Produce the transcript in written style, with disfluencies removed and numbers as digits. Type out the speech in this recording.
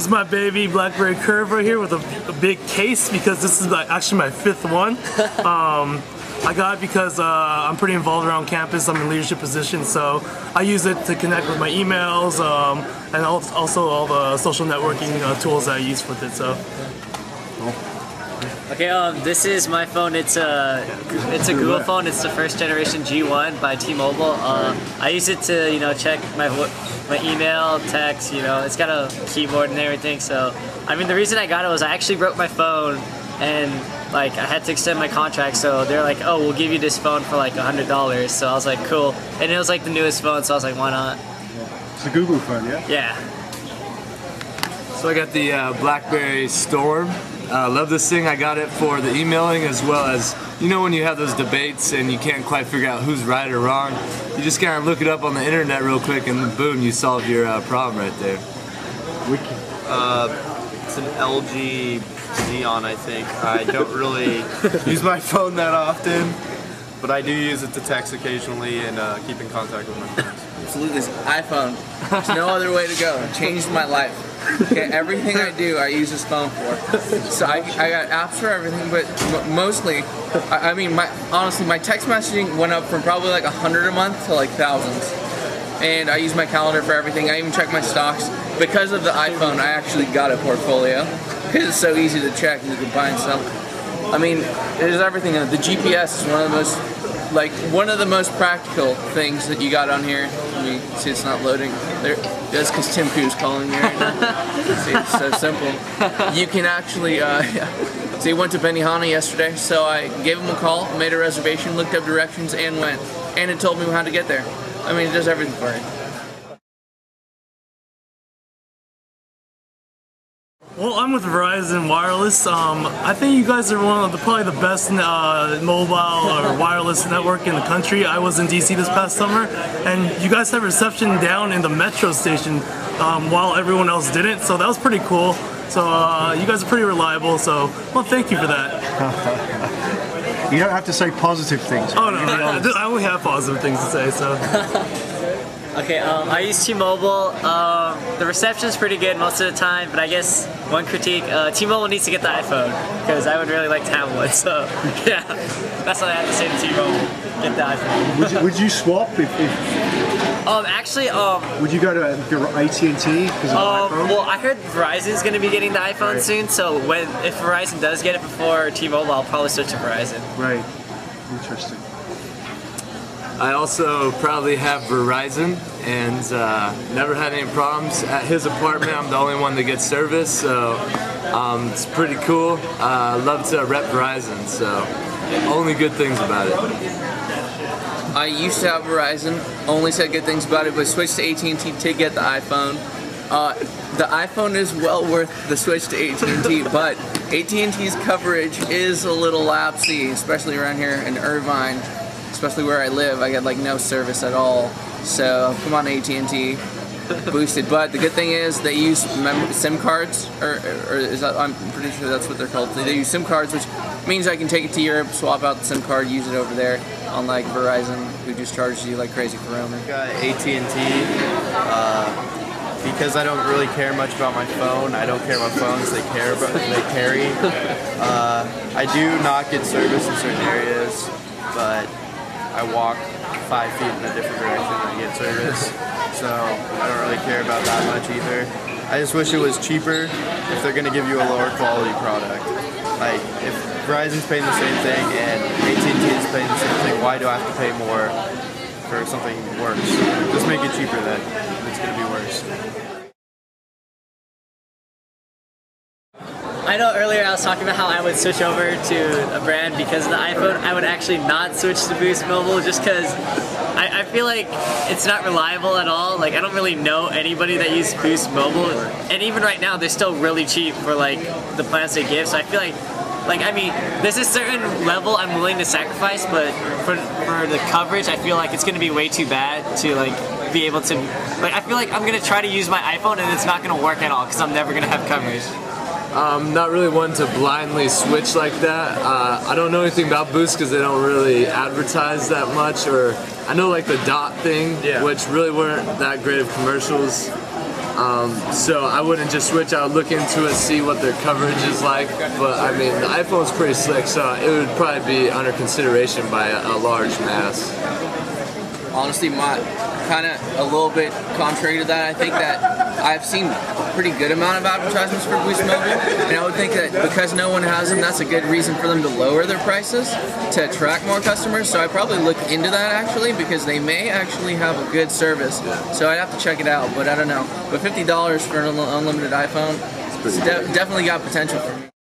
This is my baby BlackBerry Curve right here with a big case because this is actually my 5th one. I got it because I'm pretty involved around campus. I'm in leadership positions, so I use it to connect with my emails and also all the social networking tools that I use with it. So. Okay, this is my phone. It's a Google phone. It's the first generation G1 by T-Mobile. I use it to check my email, text. It's got a keyboard and everything. So I mean, the reason I got it was I actually broke my phone and I had to extend my contract. So they're like, oh, we'll give you this phone for like $100. So I was like, cool. And it was like the newest phone. So I was like, why not? It's a Google phone, yeah. Yeah. So I got the BlackBerry Storm. Love this thing. I got it for the emailing as well as, when you have those debates and you can't quite figure out who's right or wrong, you just kind of look it up on the internet real quick and boom, you solve your problem right there. It's an LG Xeon, I think. I don't really use my phone that often, but I do use it to text occasionally and keep in contact with my friends. Absolutely, this iPhone. There's no other way to go. It changed my life. Okay, everything I do, I use this phone for. So I got apps for everything, but mostly, honestly, my text messaging went up from probably like 100 a month to like thousands. And I use my calendar for everything. I even check my stocks. Because of the iPhone, I actually got a portfolio because it's so easy to check and you can buy and sell. I mean, there's everything. The GPS is one of the most practical things that you got on here. Let me see, it's not loading. That's because Tim Coos calling me right now. See, it's so simple. You can actually, so he went to Benihana yesterday, so I gave him a call, made a reservation, looked up directions, and went. And it told me how to get there. I mean, it does everything for you. Well, I'm with Verizon Wireless. I think you guys are probably the best mobile or wireless network in the country. I was in DC this past summer, and you guys had reception down in the metro station while everyone else didn't, so that was pretty cool. So you guys are pretty reliable, so well, thank you for that. You don't have to say positive things. Oh no, I only have positive things to say, so. Okay, I use T-Mobile. The reception's pretty good most of the time, but I guess one critique, T-Mobile needs to get the iPhone, because I would really like to have one, so yeah, that's what I have to say to T-Mobile, get the iPhone. Would you swap if actually, would you go to AT&T because of the iPhone? Well, I heard Verizon's going to be getting the iPhone soon, so if Verizon does get it before T-Mobile, I'll probably switch to Verizon. Right, interesting. I also proudly have Verizon and never had any problems. At his apartment, I'm the only one that gets service, so it's pretty cool. I love to rep Verizon, so only good things about it. I used to have Verizon, only said good things about it, but switched to AT&T to get the iPhone. The iPhone is well worth the switch to AT&T, but AT&T's coverage is a little lapsy, especially around here in Irvine. Especially where I live, I get like no service at all. So come on, AT&T, boosted. But the good thing is they use SIM cards, or is that, I'm pretty sure that's what they're called. They use SIM cards, which means I can take it to Europe, swap out the SIM card, use it over there. Unlike Verizon, who just charges you like crazy for roaming. Got AT&T because I don't really care much about my phone. I don't care what phones they carry. I do not get service in certain areas, but I walk 5 feet in a different direction and I get service, so I don't really care about that much either. I just wish it was cheaper if they're going to give you a lower quality product. Like, if Verizon's paying the same thing and AT&T is paying the same thing, why do I have to pay more for something worse? Just make it cheaper then, it's going to be worse. I know earlier I was talking about how I would switch over to a brand because of the iPhone. I would actually not switch to Boost Mobile just because I feel like it's not reliable at all. Like, I don't really know anybody that uses Boost Mobile, and even right now they're still really cheap for like the plans they give. So I feel like I mean, there's a certain level I'm willing to sacrifice, but for the coverage, I feel like it's going to be way too bad to like be able to. Like, I feel like I'm going to try to use my iPhone and it's not going to work at all because I'm never going to have coverage. Not really one to blindly switch like that. I don't know anything about Boost because they don't really advertise that much, or I know like the dot thing, which really weren't that great of commercials. So I wouldn't just switch. I would look into it, see what their coverage is like. But I mean, the iPhone's pretty slick, so it would probably be under consideration by a large mass. Honestly, kind of a little bit contrary to that. I think that I've seen a pretty good amount of advertisements for Boost Mobile, and I would think that because no one has them, that's a good reason for them to lower their prices to attract more customers. So I probably look into that actually, because they may actually have a good service. So I'd have to check it out, but I don't know. But $50 for an unlimited iPhone, it's definitely got potential for me.